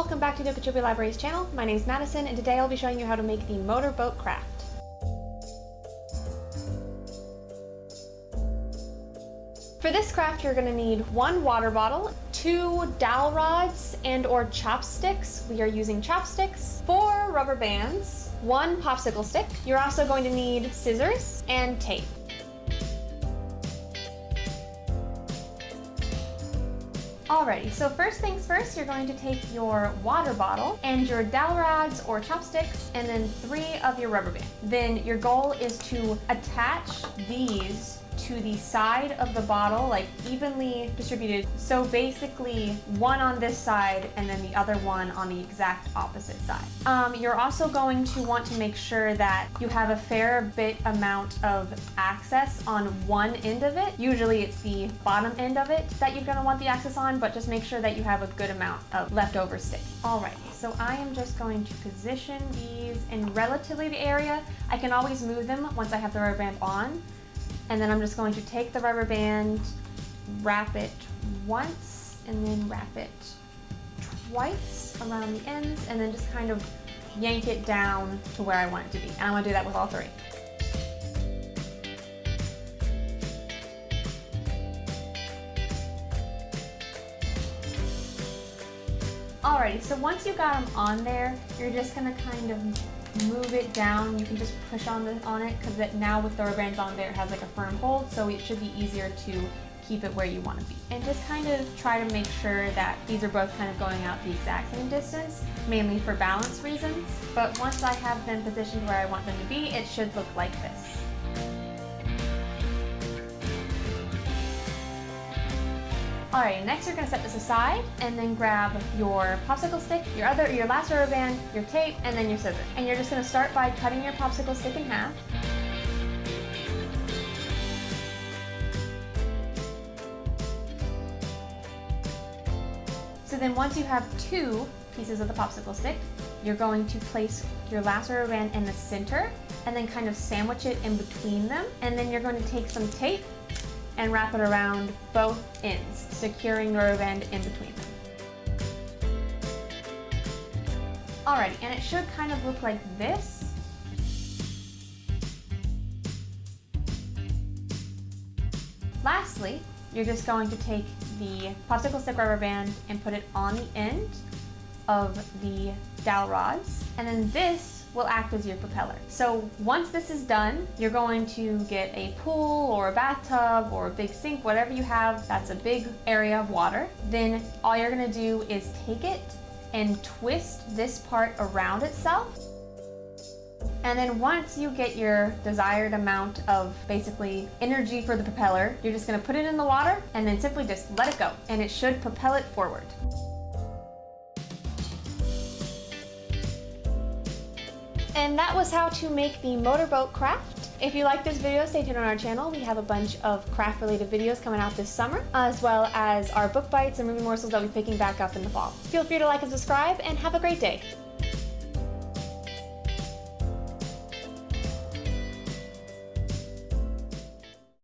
welcome back to the Okeechobee Library's channel. My name is Madison, and today I'll be showing you how to make the motorboat craft. For this craft, you're going to need one water bottle, 2 dowel rods and or chopsticks. We are using chopsticks, 4 rubber bands, 1 popsicle stick. You're also going to need scissors and tape. Alrighty, so first things first, you're going to take your water bottle and your dowel rods or chopsticks and then 3 of your rubber bands. Then your goal is to attach these to the side of the bottle, like evenly distributed. So basically 1 on this side and then the other one on the exact opposite side. You're also going to want to make sure that you have a fair bit amount of access on one end of it. Usually it's the bottom end of it that you're going to want the access on, but just make sure that you have a good amount of leftover stick. Alrighty, so I am just going to position these in relatively the area. I can always move them once I have the rubber band on. And then I'm just going to take the rubber band, wrap it once, and then wrap it twice around the ends, and then just kind of yank it down to where I want it to be. And I'm going to do that with all 3. Alrighty, so once you got them on there, you're just going to kind of move it down. You can just push on it because now with the rubber bands on there, it has like a firm hold, so it should be easier to keep it where you want to be. And just kind of try to make sure that these are both kind of going out the exact same distance, mainly for balance reasons. But once I have them positioned where I want them to be, it should look like this. Alright, next you're going to set this aside and then grab your popsicle stick, your last rubber band, your tape, and then your scissors. And you're just going to start by cutting your popsicle stick in half. So then once you have 2 pieces of the popsicle stick, you're going to place your last rubber band in the center and then kind of sandwich it in between them. And then you're going to take some tape and wrap it around both ends, securing the rubber band in between them. Alrighty, and it should kind of look like this. Lastly, you're just going to take the popsicle stick rubber band and put it on the end of the dowel rods, and then this will act as your propeller. So once this is done, you're going to get a pool or a bathtub or a big sink, whatever you have that's a big area of water. Then all you're gonna do is take it and twist this part around itself. And then once you get your desired amount of basically energy for the propeller, you're just gonna put it in the water and then simply just let it go, and it should propel it forward. And that was how to make the motorboat craft. If you like this video, stay tuned on our channel. We have a bunch of craft related videos coming out this summer, as well as our book bites and movie morsels that we'll be picking back up in the fall. Feel free to like and subscribe, and have a great day.